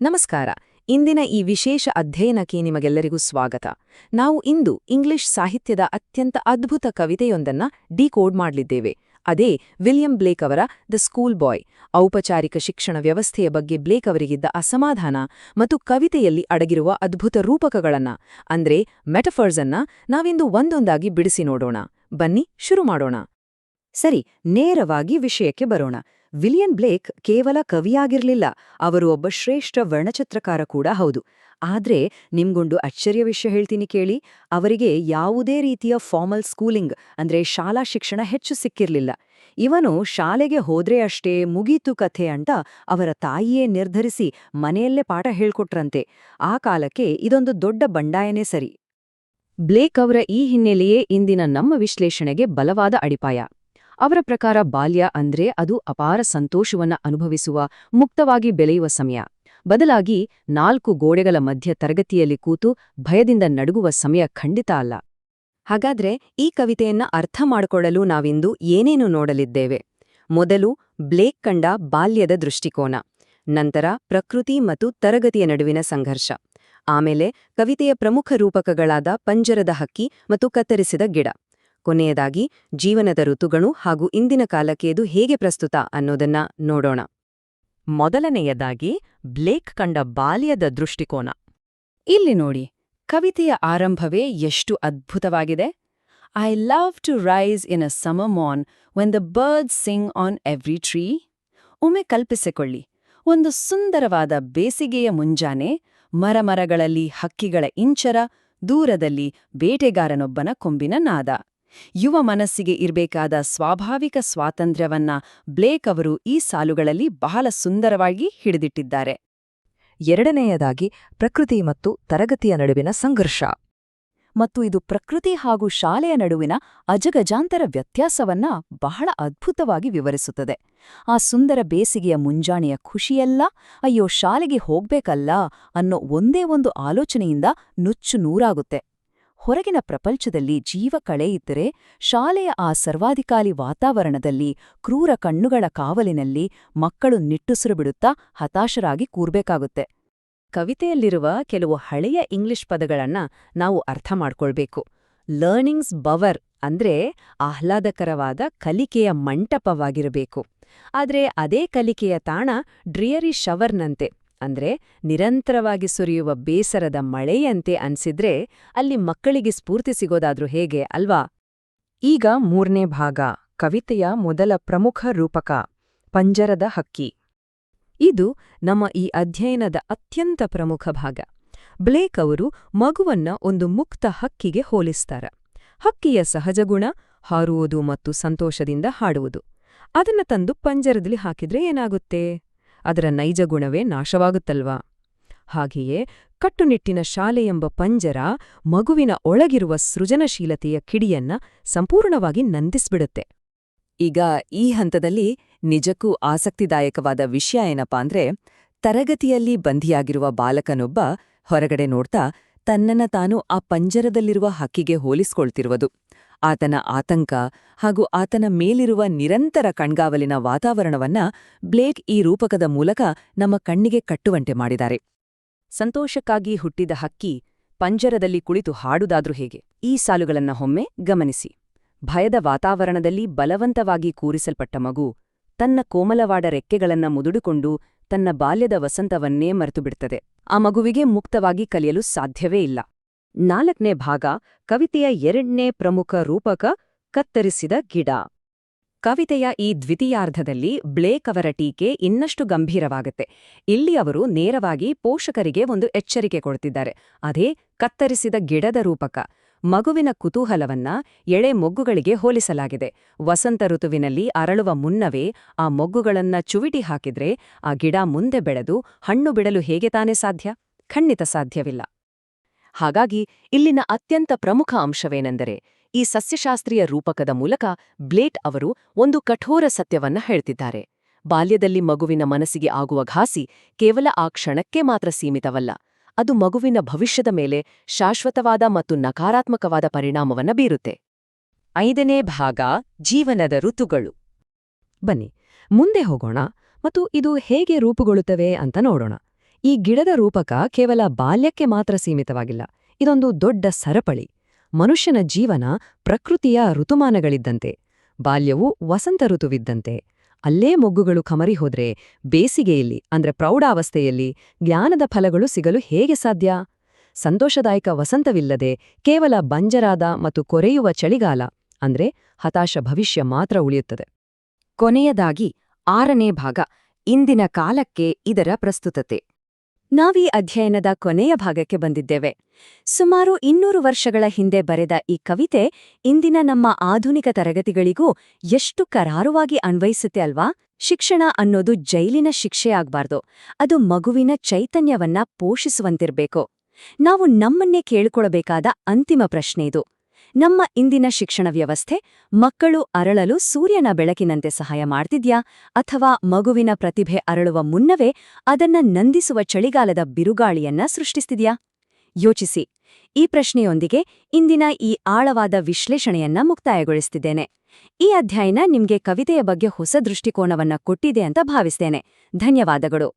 ನಮಸ್ಕಾರ. ಇಂದಿನ ಈ ವಿಶೇಷ ಅಧ್ಯಯನಕ್ಕೆ ನಿಮಗೆಲ್ಲರಿಗೂ ಸ್ವಾಗತ. ನಾವು ಇಂದು ಇಂಗ್ಲಿಷ್ ಸಾಹಿತ್ಯದ ಅತ್ಯಂತ ಅದ್ಭುತ ಕವಿತೆಯೊಂದನ್ನ ಡಿಕೋಡ್ ಮಾಡಲಿದ್ದೇವೆ. ಅದೇ ವಿಲಿಯಂ ಬ್ಲೇಕ್ ಅವರ ದ ಸ್ಕೂಲ್ ಬಾಯ್. ಔಪಚಾರಿಕ ಶಿಕ್ಷಣ ವ್ಯವಸ್ಥೆಯ ಬಗ್ಗೆ ಬ್ಲೇಕ್ ಅವರಿಗಿದ್ದ ಅಸಮಾಧಾನ ಮತ್ತು ಕವಿತೆಯಲ್ಲಿ ಅಡಗಿರುವ ಅದ್ಭುತ ರೂಪಕಗಳನ್ನ ಅಂದ್ರೆ ಮೆಟಫರ್ಸನ್ನ ನಾವಿಂದು ಒಂದೊಂದಾಗಿ ಬಿಡಿಸಿ ನೋಡೋಣ. ಬನ್ನಿ ಶುರು ಮಾಡೋಣ. ಸರಿ, ನೇರವಾಗಿ ವಿಷಯಕ್ಕೆ ಬರೋಣ. ವಿಲಿಯಂ ಬ್ಲೇಕ್ ಕೇವಲ ಕವಿಯಾಗಿರ್ಲಿಲ್ಲ, ಅವರು ಒಬ್ಬ ಶ್ರೇಷ್ಠ ವರ್ಣಚಿತ್ರಕಾರ ಕೂಡ ಹೌದು. ಆದ್ರೆ ನಿಮ್ಗೊಂದು ಅಚ್ಚರಿಯ ವಿಷಯ ಹೇಳ್ತೀನಿ ಕೇಳಿ. ಅವರಿಗೆ ಯಾವುದೇ ರೀತಿಯ ಫಾರ್ಮಲ್ ಸ್ಕೂಲಿಂಗ್ ಅಂದ್ರೆ ಶಾಲಾ ಶಿಕ್ಷಣ ಹೆಚ್ಚು ಸಿಕ್ಕಿರ್ಲಿಲ್ಲ. ಇವನು ಶಾಲೆಗೆ ಹೋದ್ರೆ ಅಷ್ಟೇ ಮುಗೀತು ಕಥೆ ಅಂತ ಅವರ ತಾಯಿಯೇ ನಿರ್ಧರಿಸಿ ಮನೆಯಲ್ಲೇ ಪಾಠ ಹೇಳ್ಕೊಟ್ರಂತೆ. ಆ ಕಾಲಕ್ಕೆ ಇದೊಂದು ದೊಡ್ಡ ಬಂಡಾಯನೇ ಸರಿ. ಬ್ಲೇಕ್ ಅವರ ಈ ಹಿನ್ನೆಲೆಯೇ ಇಂದಿನ ನಮ್ಮ ವಿಶ್ಲೇಷಣೆಗೆ ಬಲವಾದ ಅಡಿಪಾಯ. ಅವರ ಪ್ರಕಾರ ಬಾಲ್ಯ ಅಂದ್ರೆ ಅದು ಅಪಾರ ಸಂತೋಷವನ್ನ ಅನುಭವಿಸುವ, ಮುಕ್ತವಾಗಿ ಬೆಳೆಯುವ ಸಮಯ. ಬದಲಾಗಿ 4 ಗೋಡೆಗಳ ಮಧ್ಯ ತರಗತಿಯಲ್ಲಿ ಕೂತು ಭಯದಿಂದ ನಡುಗುವ ಸಮಯ ಖಂಡಿತ ಅಲ್ಲ. ಹಾಗಾದ್ರೆ ಈ ಕವಿತೆಯನ್ನ ಅರ್ಥ ಮಾಡಿಕೊಳ್ಳಲು ನಾವಿಂದು ಏನೇನು ನೋಡಲಿದ್ದೇವೆ? ಮೊದಲು ಬ್ಲೇಕ್ ಕಂಡ ಬಾಲ್ಯದ ದೃಷ್ಟಿಕೋನ, ನಂತರ ಪ್ರಕೃತಿ ಮತ್ತು ತರಗತಿಯ ನಡುವಿನ ಸಂಘರ್ಷ, ಆಮೇಲೆ ಕವಿತೆಯ ಪ್ರಮುಖ ರೂಪಕಗಳಾದ ಪಂಜರದ ಹಕ್ಕಿ ಮತ್ತು ಕತ್ತರಿಸಿದ ಗಿಡ, ಕೊನೆಯದಾಗಿ ಜೀವನದ ಋತುಗಳು ಹಾಗೂ ಇಂದಿನ ಕಾಲಕ್ಕೆ ಇದು ಹೇಗೆ ಪ್ರಸ್ತುತ ಅನ್ನೋದನ್ನ ನೋಡೋಣ. ಮೊದಲನೆಯದಾಗಿ ಬ್ಲೇಕ್ ಕಂಡ ಬಾಲ್ಯದ ದೃಷ್ಟಿಕೋನ. ಇಲ್ಲಿ ನೋಡಿ, ಕವಿತೆಯ ಆರಂಭವೇ ಎಷ್ಟು ಅದ್ಭುತವಾಗಿದೆ. I love to rise in a summer morn when the birds sing on every tree. ಒಮ್ಮೆ ಕಲ್ಪಿಸಿಕೊಳ್ಳಿ, ಒಂದು ಸುಂದರವಾದ ಬೇಸಿಗೆಯ ಮುಂಜಾನೆ, ಮರಗಳಲ್ಲಿ ಹಕ್ಕಿಗಳ ಇಂಚರ, ದೂರದಲ್ಲಿ ಬೇಟೆಗಾರನೊಬ್ಬನ ಕೊಂಬಿನ ನಾದ. ಯುವ ಮನಸ್ಸಿಗೆ ಇರಬೇಕಾದ ಸ್ವಾಭಾವಿಕ ಸ್ವಾತಂತ್ರ್ಯವನ್ನ ಬ್ಲೇಕ್ ಅವರು ಈ ಸಾಲುಗಳಲ್ಲಿ ಬಹಳ ಸುಂದರವಾಗಿ ಹಿಡಿದಿಟ್ಟಿದ್ದಾರೆ. ಎರಡನೆಯದಾಗಿ ಪ್ರಕೃತಿ ಮತ್ತು ತರಗತಿಯ ನಡುವಿನ ಸಂಘರ್ಷ. ಮತ್ತು ಇದು ಪ್ರಕೃತಿ ಹಾಗೂ ಶಾಲೆಯ ನಡುವಿನ ಅಜಗಜಾಂತರ ವ್ಯತ್ಯಾಸವನ್ನ ಬಹಳ ಅದ್ಭುತವಾಗಿ ವಿವರಿಸುತ್ತದೆ. ಆ ಸುಂದರ ಬೇಸಿಗೆಯ ಮುಂಜಾನೆಯ ಖುಷಿಯೆಲ್ಲ ಅಯ್ಯೋ ಶಾಲೆಗೆ ಹೋಗ್ಬೇಕಲ್ಲ ಅನ್ನೋ ಒಂದೇ ಒಂದು ಆಲೋಚನೆಯಿಂದ ನುಚ್ಚು ನೂರಾಗುತ್ತೆ. ಹೊರಗಿನ ಪ್ರಪಂಚದಲ್ಲಿ ಜೀವ ಕಳೆಯಿದ್ದರೆ ಶಾಲೆಯ ಆ ಸರ್ವಾಧಿಕಾರಿ ವಾತಾವರಣದಲ್ಲಿ ಕ್ರೂರ ಕಣ್ಣುಗಳ ಕಾವಲಿನಲ್ಲಿ ಮಕ್ಕಳು ನಿಟ್ಟುಸಿರು ಬಿಡುತ್ತಾ ಹತಾಶರಾಗಿ ಕೂರ್ಬೇಕಾಗುತ್ತೆ. ಕವಿತೆಯಲ್ಲಿರುವ ಕೆಲವು ಹಳೆಯ ಇಂಗ್ಲಿಷ್ ಪದಗಳನ್ನ ನಾವು ಅರ್ಥ ಮಾಡ್ಕೊಳ್ಬೇಕು. ಲರ್ನಿಂಗ್ಸ್ ಬವರ್ ಅಂದ್ರೆ ಆಹ್ಲಾದಕರವಾದ ಕಲಿಕೆಯ ಮಂಟಪವಾಗಿರಬೇಕು. ಆದ್ರೆ ಅದೇ ಕಲಿಕೆಯ ತಾಣ ಡ್ರಿಯರಿ ಶವರ್ನಂತೆ ಅಂದ್ರೆ ನಿರಂತರವಾಗಿ ಸುರಿಯುವ ಬೇಸರದ ಮಳೆಯಂತೆ ಅನ್ಸಿದ್ರೆ ಅಲ್ಲಿ ಮಕ್ಕಳಿಗೆ ಸ್ಫೂರ್ತಿ ಸಿಗೋದಾದ್ರೂ ಹೇಗೆ ಅಲ್ವಾ? ಈಗ 3ನೇ ಭಾಗ, ಕವಿತೆಯ ಮೊದಲ ಪ್ರಮುಖ ರೂಪಕ ಪಂಜರದ ಹಕ್ಕಿ. ಇದು ನಮ್ಮ ಈ ಅಧ್ಯಯನದ ಅತ್ಯಂತ ಪ್ರಮುಖ ಭಾಗ. ಬ್ಲೇಕ್ ಅವರು ಮಗುವನ್ನ ಒಂದು ಮುಕ್ತ ಹಕ್ಕಿಗೆ ಹೋಲಿಸ್ತಾರ. ಹಕ್ಕಿಯ ಸಹಜ ಗುಣ ಹಾರುವುದು ಮತ್ತು ಸಂತೋಷದಿಂದ ಹಾಡುವುದು. ಅದನ್ನ ತಂದು ಪಂಜರದಲ್ಲಿ ಹಾಕಿದ್ರೆ ಏನಾಗುತ್ತೆ? ಅದರ ನೈಜ ಗುಣವೇ ನಾಶವಾಗುತ್ತಲ್ವಾ? ಹಾಗೆಯೇ ಕಟ್ಟುನಿಟ್ಟಿನ ಶಾಲೆಯೆಂಬ ಪಂಜರ ಮಗುವಿನ ಒಳಗಿರುವ ಸೃಜನಶೀಲತೆಯ ಕಿಡಿಯನ್ನ ಸಂಪೂರ್ಣವಾಗಿ ನಂದಿಸ್ಬಿಡುತ್ತೆ. ಈಗ ಈ ಹಂತದಲ್ಲಿ ನಿಜಕ್ಕೂ ಆಸಕ್ತಿದಾಯಕವಾದ ವಿಷಯ ಏನಪ್ಪಾ ಅಂದ್ರೆ, ತರಗತಿಯಲ್ಲಿ ಬಂಧಿಯಾಗಿರುವ ಬಾಲಕನೊಬ್ಬ ಹೊರಗಡೆ ನೋಡ್ತಾ ತನ್ನನ್ನ ತಾನು ಆ ಪಂಜರದಲ್ಲಿರುವ ಹಕ್ಕಿಗೆ ಹೋಲಿಸ್ಕೊಳ್ತಿರುವುದು. ಆತನ ಆತಂಕ ಹಾಗೂ ಆತನ ಮೇಲಿರುವ ನಿರಂತರ ಕಣ್ಗಾವಲಿನ ವಾತಾವರಣವನ್ನ ಬ್ಲೇಕ್ ಈ ರೂಪಕದ ಮೂಲಕ ನಮ್ಮ ಕಣ್ಣಿಗೆ ಕಟ್ಟುವಂತೆ ಮಾಡಿದ್ದಾರೆ. ಸಂತೋಷಕ್ಕಾಗಿ ಹುಟ್ಟಿದ ಹಕ್ಕಿ ಪಂಜರದಲ್ಲಿ ಕುಳಿತು ಹಾಡುದಾದ್ರೂ ಹೇಗೆ? ಈ ಸಾಲುಗಳನ್ನ ಒಮ್ಮೆ ಗಮನಿಸಿ. ಭಯದ ವಾತಾವರಣದಲ್ಲಿ ಬಲವಂತವಾಗಿ ಕೂರಿಸಲ್ಪಟ್ಟ ಮಗು ತನ್ನ ಕೋಮಲವಾದ ರೆಕ್ಕೆಗಳನ್ನ ಮುದುಡಿಕೊಂಡು ತನ್ನ ಬಾಲ್ಯದ ವಸಂತವನ್ನೇ ಮರೆತುಬಿಡ್ತದೆ. ಆ ಮಗುವಿಗೆ ಮುಕ್ತವಾಗಿ ಕಲಿಯಲು ಸಾಧ್ಯವೇ ಇಲ್ಲ. 4ನೇ ಭಾಗ, ಕವಿತೆಯ 2ನೇ ಪ್ರಮುಖ ರೂಪಕ ಕತ್ತರಿಸಿದ ಗಿಡ. ಕವಿತೆಯ ಈ ದ್ವಿತೀಯಾರ್ಧದಲ್ಲಿ ಬ್ಲೇಕ್ ಅವರ ಟೀಕೆ ಇನ್ನಷ್ಟು ಗಂಭೀರವಾಗುತ್ತೆ. ಇಲ್ಲಿ ಅವರು ನೇರವಾಗಿ ಪೋಷಕರಿಗೆ ಒಂದು ಎಚ್ಚರಿಕೆ ಕೊಡ್ತಿದ್ದಾರೆ. ಅದೇ ಕತ್ತರಿಸಿದ ಗಿಡದ ರೂಪಕ. ಮಗುವಿನ ಕುತೂಹಲವನ್ನ ಎಳೆ ಮೊಗ್ಗುಗಳಿಗೆ ಹೋಲಿಸಲಾಗಿದೆ. ವಸಂತ ಋತುವಿನಲ್ಲಿ ಅರಳುವ ಮುನ್ನವೇ ಆ ಮೊಗ್ಗುಗಳನ್ನ ಚುವಿಟಿ ಹಾಕಿದ್ರೆ ಆ ಗಿಡ ಮುಂದೆ ಬೆಳೆದು ಹಣ್ಣು ಬಿಡಲು ಹೇಗೆ ತಾನೇ ಸಾಧ್ಯ? ಖಂಡಿತ ಸಾಧ್ಯವಿಲ್ಲ. ಹಾಗಾಗಿ ಇಲ್ಲಿನ ಅತ್ಯಂತ ಪ್ರಮುಖ ಅಂಶವೇನೆಂದರೆ, ಈ ಸಸ್ಯಶಾಸ್ತ್ರೀಯ ರೂಪಕದ ಮೂಲಕ ಬ್ಲೇಕ್ ಅವರು ಒಂದು ಕಠೋರ ಸತ್ಯವನ್ನ ಹೇಳ್ತಿದ್ದಾರೆ. ಬಾಲ್ಯದಲ್ಲಿ ಮಗುವಿನ ಮನಸ್ಸಿಗೆ ಆಗುವ ಘಾಸಿ ಕೇವಲ ಆ ಕ್ಷಣಕ್ಕೆ ಮಾತ್ರ ಸೀಮಿತವಲ್ಲ. ಅದು ಮಗುವಿನ ಭವಿಷ್ಯದ ಮೇಲೆ ಶಾಶ್ವತವಾದ ಮತ್ತು ನಕಾರಾತ್ಮಕವಾದ ಪರಿಣಾಮವನ್ನ ಬೀರುತ್ತೆ. 5ನೇ ಭಾಗ, ಜೀವನದ ಋತುಗಳು. ಬನ್ನಿ ಮುಂದೆ ಹೋಗೋಣ ಮತ್ತು ಇದು ಹೇಗೆ ರೂಪುಗೊಳ್ಳುತ್ತವೆ ಅಂತ ನೋಡೋಣ. ಈ ಗಿಡದ ರೂಪಕ ಕೇವಲ ಬಾಲ್ಯಕ್ಕೆ ಮಾತ್ರ ಸೀಮಿತವಾಗಿಲ್ಲ. ಇದೊಂದು ದೊಡ್ಡ ಸರಪಳಿ. ಮನುಷ್ಯನ ಜೀವನ ಪ್ರಕೃತಿಯ ಋತುಮಾನಗಳಿದ್ದಂತೆ. ಬಾಲ್ಯವು ವಸಂತ ಋತುವಿದ್ದಂತೆ. ಅಲ್ಲೇ ಮೊಗ್ಗುಗಳು ಕಮರಿ ಹೋದ್ರೆ ಬೇಸಿಗೆಯಲ್ಲಿ ಅಂದ್ರೆ ಪ್ರೌಢಾವಸ್ಥೆಯಲ್ಲಿ ಜ್ಞಾನದ ಫಲಗಳು ಸಿಗಲು ಹೇಗೆ ಸಾಧ್ಯ? ಸಂತೋಷದಾಯಕ ವಸಂತವಿಲ್ಲದೆ ಕೇವಲ ಬಂಜರಾದ ಮತ್ತು ಕೊರೆಯುವ ಚಳಿಗಾಲ ಅಂದ್ರೆ ಹತಾಶ ಭವಿಷ್ಯ ಮಾತ್ರ ಉಳಿಯುತ್ತದೆ. ಕೊನೆಯದಾಗಿ 6ನೇ ಭಾಗ, ಇಂದಿನ ಕಾಲಕ್ಕೆ ಇದರ ಪ್ರಸ್ತುತತೆ. ನಾವೀ ಅಧ್ಯಯನದ ಕೊನೆಯ ಭಾಗಕ್ಕೆ ಬಂದಿದ್ದೇವೆ. ಸುಮಾರು 200 ವರ್ಷಗಳ ಹಿಂದೆ ಬರೆದ ಈ ಕವಿತೆ ಇಂದಿನ ನಮ್ಮ ಆಧುನಿಕ ತರಗತಿಗಳಿಗೂ ಎಷ್ಟು ಕರಾರುವಾಗಿ ಅನ್ವಯಿಸುತ್ತೆ ಅಲ್ವಾ? ಶಿಕ್ಷಣ ಅನ್ನೋದು ಜೈಲಿನ ಶಿಕ್ಷೆಯಾಗ್ಬಾರ್ದು. ಅದು ಮಗುವಿನ ಚೈತನ್ಯವನ್ನ ಪೋಷಿಸುವಂತಿರ್ಬೇಕು. ನಾವು ನಮ್ಮನ್ನೇ ಕೇಳಿಕೊಳ್ಳಬೇಕಾದ ಅಂತಿಮ ಪ್ರಶ್ನೆ ಇದು. ನಮ್ಮ ಇಂದಿನ ಶಿಕ್ಷಣ ವ್ಯವಸ್ಥೆ ಮಕ್ಕಳು ಅರಳಲು ಸೂರ್ಯನ ಬೆಳಕಿನಂತೆ ಸಹಾಯ ಮಾಡ್ತಿದ್ಯಾ, ಅಥವಾ ಮಗುವಿನ ಪ್ರತಿಭೆ ಅರಳುವ ಮುನ್ನವೇ ಅದನ್ನ ನಂದಿಸುವ ಚಳಿಗಾಲದ ಬಿರುಗಾಳಿಯನ್ನ ಸೃಷ್ಟಿಸ್ತಿದ್ಯಾ? ಯೋಚಿಸಿ. ಈ ಪ್ರಶ್ನೆಯೊಂದಿಗೆ ಇಂದಿನ ಈ ಆಳವಾದ ವಿಶ್ಲೇಷಣೆಯನ್ನ ಮುಕ್ತಾಯಗೊಳಿಸ್ತಿದ್ದೇನೆ. ಈ ಅಧ್ಯಯನ ನಿಮ್ಗೆ ಕವಿತೆಯ ಬಗ್ಗೆ ಹೊಸ ದೃಷ್ಟಿಕೋನವನ್ನ ಕೊಟ್ಟಿದೆ ಅಂತ ಭಾವಿಸ್ತೇನೆ. ಧನ್ಯವಾದಗಳು.